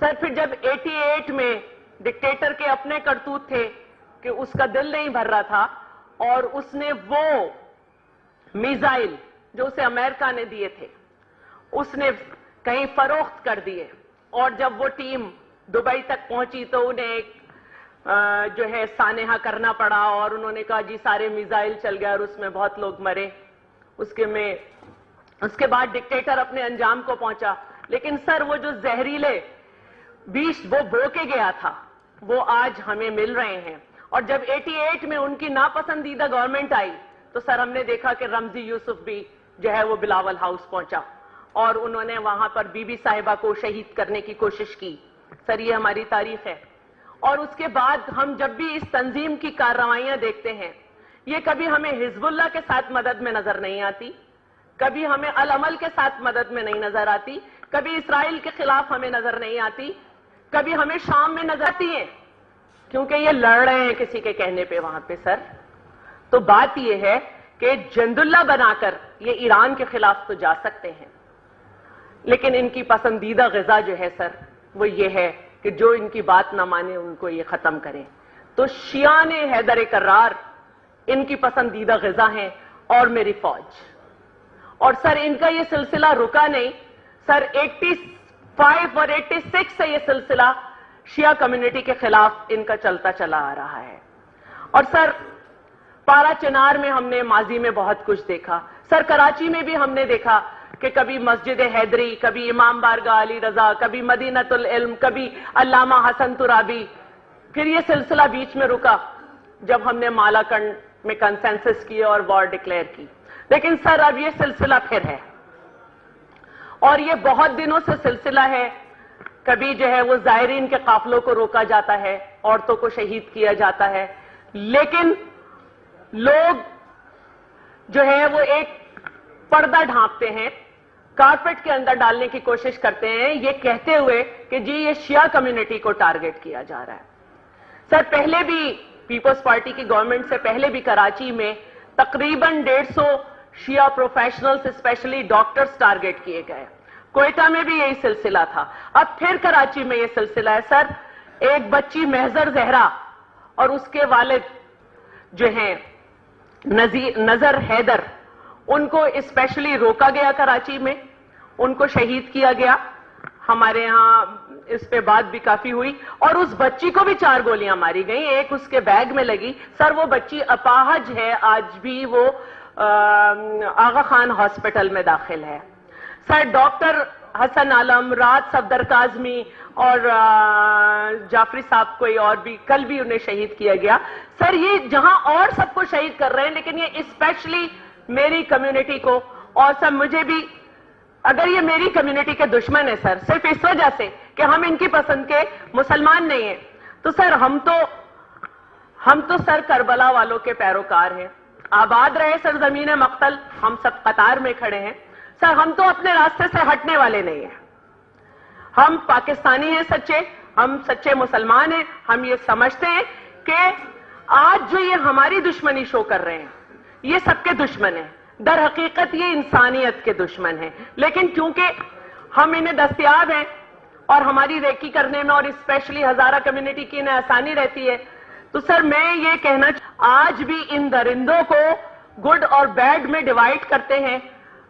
Sir फिर जब 88 में डिक्टेटर के अपने करतूत थे कि उसका दिल नहीं भर रहा था और उसने वो मिसाइल जो उसे अमेरिका ने दिए थे उसने कहीं फरोख्त कर दिए, और जब वो टीम दुबई तक पहुंची तो उन्हें एक जो है सानेहा करना पड़ा और उन्होंने कहा जी सारे मिसाइल चल गए और उसमें बहुत लोग मरे। उसके बाद डिक्टेटर अपने अंजाम को पहुंचा, लेकिन सर वो जो जहरीले विष वो बो के गया था वो आज हमें मिल रहे हैं। और जब 88 में उनकी नापसंदीदा गवर्नमेंट आई तो सर हमने देखा कि रमजी यूसुफ भी जो है वो बिलावल हाउस पहुंचा और उन्होंने वहां पर बीबी साहिबा को शहीद करने की कोशिश की। सर ये हमारी तारीख है। और उसके बाद हम जब भी इस तंजीम की कार्रवाइयां देखते हैं, ये कभी हमें हिजबुल्लाह के साथ मदद में नजर नहीं आती, कभी हमें अल अमल के साथ मदद में नहीं नजर आती, कभी इसराइल के खिलाफ हमें नजर नहीं आती, कभी हमें शाम में नजर आती है, क्योंकि ये लड़ रहे हैं किसी के कहने पे वहां पे। सर तो बात ये है कि जंदुल्ला बनाकर ये ईरान के खिलाफ तो जा सकते हैं, लेकिन इनकी पसंदीदा ग़िज़ा जो है सर वो ये है कि जो इनकी बात ना माने उनको ये खत्म करें। तो शियाने हैदर कर्रार इनकी पसंदीदा ग़िज़ा हैं और मेरी फौज। और सर इनका ये सिलसिला रुका नहीं सर, 85 और 86 से ये सिलसिला शिया कम्युनिटी के खिलाफ इनका चलता चला आ रहा है। और सर पारा चिनार में हमने माजी में बहुत कुछ देखा, सर कराची में भी हमने देखा कि कभी मस्जिद हैदरी, कभी इमाम बारगाह अली रजा, कभी मदीनतुल इल्म, कभी अल्लामा हसन तुराबी। फिर ये सिलसिला बीच में रुका जब हमने मालाकंड में कंसेंसस किए और वॉर डिक्लेयर की। लेकिन सर अब ये सिलसिला फिर है और ये बहुत दिनों से सिलसिला है। कभी जो है वो जायरीन के काफिलों को रोका जाता है, औरतों को शहीद किया जाता है, लेकिन लोग जो है वो एक पर्दा ढांपते हैं, कारपेट के अंदर डालने की कोशिश करते हैं, ये कहते हुए कि जी ये शिया कम्युनिटी को टारगेट किया जा रहा है। सर पहले भी पीपल्स पार्टी की गवर्नमेंट से पहले भी कराची में तकरीबन 150 शिया प्रोफेशनल्स स्पेशली डॉक्टर्स टारगेट किए गए। कोयटा में भी यही सिलसिला था, अब फिर कराची में यह सिलसिला है। सर एक बच्ची महजर जहरा और उसके वालिद जो हैं नजर हैदर, उनको स्पेशली रोका गया कराची में, उनको शहीद किया गया। हमारे यहां इस पे बात भी काफी हुई और उस बच्ची को भी 4 गोलियां मारी गई, एक उसके बैग में लगी। सर वो बच्ची अपाहज है, आज भी वो आगा खान हॉस्पिटल में दाखिल है। सर डॉक्टर हसन आलम, राज सफदर काजमी और जाफरी साहब कोई और भी, कल भी उन्हें शहीद किया गया। सर ये जहां और सबको शहीद कर रहे हैं, लेकिन ये स्पेशली मेरी कम्युनिटी को, और सर मुझे भी, अगर ये मेरी कम्युनिटी के दुश्मन है सर सिर्फ इस वजह से कि हम इनकी पसंद के मुसलमान नहीं हैं, तो सर हम तो सर करबला वालों के पैरोकार हैं। आबाद रहे सर जमीन मक्तल, हम सब कतार में खड़े हैं। सर हम तो अपने रास्ते से हटने वाले नहीं हैं, हम पाकिस्तानी हैं सच्चे, हम सच्चे मुसलमान हैं। हम ये समझते हैं कि आज जो ये हमारी दुश्मनी शो कर रहे हैं ये सबके दुश्मन है, दर हकीकत ये इंसानियत के दुश्मन है, लेकिन क्योंकि हम इन्हें दस्तयाब हैं और हमारी रेकी करने में और स्पेशली हजारा कम्युनिटी की इन्हें आसानी रहती है, तो सर मैं ये कहना आज भी इन दरिंदों को गुड और बैड में डिवाइड करते हैं,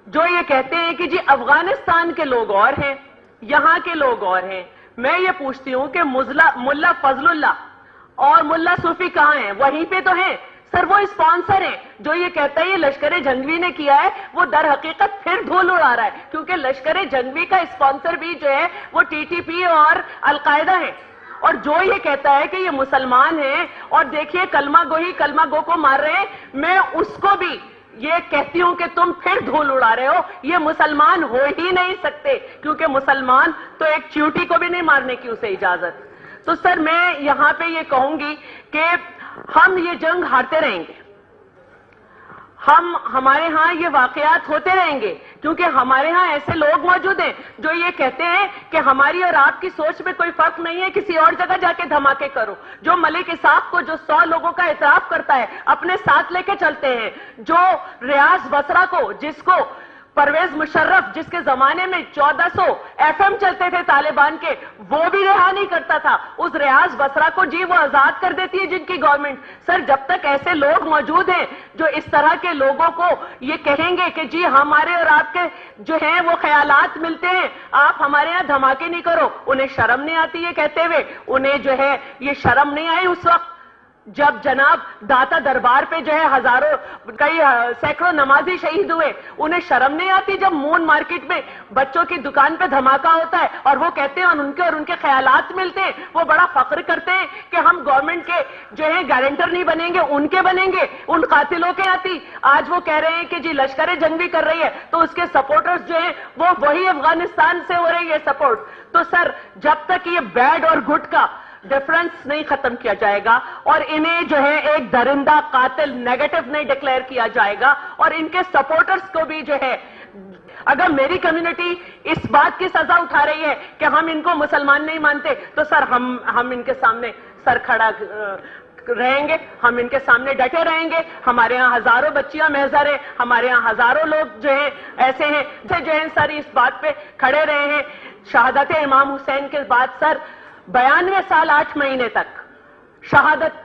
जो ये कहते हैं कि जी अफगानिस्तान के लोग और हैं, यहां के लोग और हैं। मैं ये पूछती हूं कि मुल्ला फजलुल्लाह और मुल्ला सूफी कहां हैं? वहीं पे तो हैं सर, वो स्पॉन्सर हैं। जो ये कहता है ये लश्कर जंगवी ने किया है, वो दर हकीकत फिर धूल उड़ा रहा है, क्योंकि लश्कर जंगवी का स्पॉन्सर भी जो है वो टीटीपी और अलकायदा है। और जो ये कहता है कि ये मुसलमान हैं और देखिए कलमा गो को मार रहे हैं, मैं उसको भी ये कहती हूं कि तुम फिर धूल उड़ा रहे हो, ये मुसलमान हो ही नहीं सकते, क्योंकि मुसलमान तो एक चींटी को भी नहीं मारने की उसे इजाजत। तो सर मैं यहां पे ये कहूंगी कि हम ये जंग हारते रहेंगे, हमारे यहां ये वाकयात होते रहेंगे, क्योंकि हमारे यहां ऐसे लोग मौजूद हैं जो ये कहते हैं कि हमारी और आपकी सोच में कोई फर्क नहीं है, किसी और जगह जाके धमाके करो। जो मलिक इसाक को, जो 100 लोगों का इतराफ करता है, अपने साथ लेके चलते हैं, जो रियाज बसरा को, जिसको پرویز مشرف جس کے زمانے میں 1400 FM چلتے تھے طالبان کے، وہ بھی رہا نہیں کرتا تھا. اس ریاض بصرہ کو جی وہ آزاد کر دیتی ہے جن کی گورنمنٹ. سر جب تک ایسے لوگ موجود ہیں جو اس طرح کے لوگوں کو یہ کہیں گے کہ جی ہمارے اور آپ کے جو ہیں وہ خیالات ملتے ہیں، آپ ہمارے یہاں دھماکے نہیں کرو، انہیں شرم نہیں آتی یہ کہتے ہوئے؟ انہیں جو ہے یہ شرم نہیں آئی اس وقت جب جناب داتا دربار پہ جو ہے ہزاروں کئی سینکڑوں نمازی شہید ہوئے؟ انہیں شرم نہیں آتی جب مون مارکیٹ میں بچوں کی دکان پہ دھماکہ ہوتا ہے اور وہ کہتے ہیں اور ان کے خیالات ملتے ہیں؟ وہ بڑا فخر کرتے ہیں کہ ہم گورنمنٹ کے جو ہے گارنٹر نہیں بنیں گے، ان کے بنیں گے، ان قاتلوں کے آتی. آج وہ کہہ رہے ہیں کہ جی لشکر جنگ بھی کر رہی ہے تو اس کے سپورٹرز جو ہیں وہ وہی افغانستان سے ہو رہی ہے سپورٹ. تو سر جب تک یہ بیڈ اور گڈ کا ڈفرنس نہیں ختم کیا جائے گا اور انہیں جو ہے ایک درندہ قاتل نیگیٹو نہیں ڈکلیئر کیا جائے گا اور ان کے سپورٹرز کو بھی جو ہے، اگر میری کمیونٹی اس بات کی سزا اٹھا رہی ہے کہ ہم ان کو مسلمان نہیں مانتے تو سر ہم ان کے سامنے سر کھڑا رہیں گے، ہم ان کے سامنے ڈٹے رہیں گے. ہمارے ہاں ہزاروں بچیاں محضر ہیں، ہمارے ہاں ہزاروں لوگ جو ہیں ایسے ہیں جو ہیں سر اس بات پہ کھڑے رہے ہیں. شہادت امام حسین کے بعد سر 92 سال 8 مہینے تک شہادت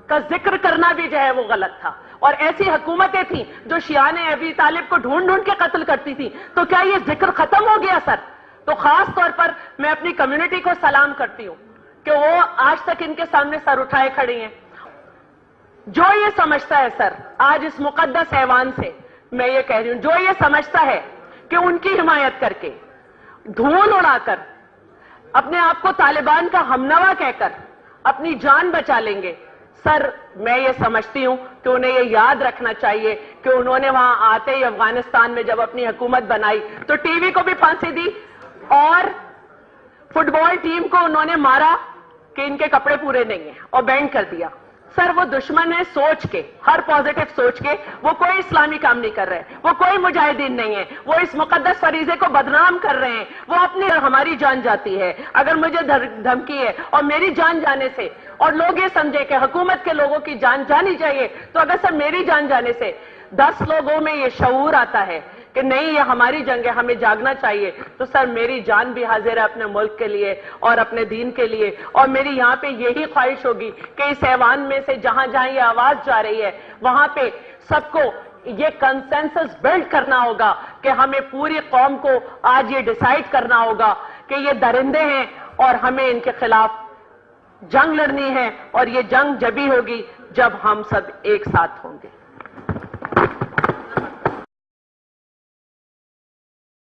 کا ذکر کرنا بھی جو ہے وہ غلط تھا. اور ایسی حکومتیں تھیں جو شیعان ابی طالب کو ڈھونڈ ڈھونڈ کے قتل کرتی تھی. تو کیا یہ ذکر ختم ہو گیا سر؟ تو خاص طور پر میں اپنی کمیونٹی کو سلام کرتی ہوں کہ وہ آج تک ان کے سامنے سر اٹھائے کھڑی ہیں. جو یہ سمجھتا ہے سر آج اس مقدس ایوان سے میں یہ کہہ رہی ہوں، جو یہ سمجھتا ہے کہ ان کی حمایت کر کے دھول اڑا کر اپنے آپ کو طالبان کا ہمنوا کہہ کر اپنی جان بچا لیں گے، سر میں یہ سمجھتی ہوں کہ انہیں یہ یاد رکھنا چاہیے کہ انہوں نے وہاں آتے ہی افغانستان میں جب اپنی حکومت بنائی تو ٹی وی کو بھی پھانسی دی اور فٹ بال ٹیم کو انہوں نے مارا کہ ان کے کپڑے پورے نہیں ہیں اور بینڈ کر دیا. سر وہ دشمن ہے سوچ کے، ہر پازیٹو سوچ کے. وہ کوئی اسلامی کام نہیں کر رہے، وہ کوئی مجاہدین نہیں ہے، وہ اس مقدس فریضے کو بدنام کر رہے ہیں. وہ اپنی ہماری جان جاتی ہے، اگر مجھے دھمکی ہے اور میری جان جانے سے اور لوگ یہ سمجھے کہ حکومت کے لوگوں کی جان جانی چاہیے، تو اگر سر میری جان جانے سے 10 لوگوں میں یہ شعور آتا ہے کہ نہیں یہ ہماری جنگ ہے، ہمیں جاگنا چاہیے، تو سر میری جان بھی حاضر ہے اپنے ملک کے لیے اور اپنے دین کے لیے. اور میری یہاں پہ یہی خواہش ہوگی کہ اس ایوان میں سے جہاں جہاں یہ آواز جا رہی ہے وہاں پہ سب کو یہ کنسنسس بلڈ کرنا ہوگا کہ ہمیں پوری قوم کو آج یہ ڈیسائیڈ کرنا ہوگا کہ یہ درندے ہیں اور ہمیں ان کے خلاف جنگ لڑنی ہے. اور یہ جنگ جبھی ہوگی جب ہم سب ایک ساتھ ہوں گے.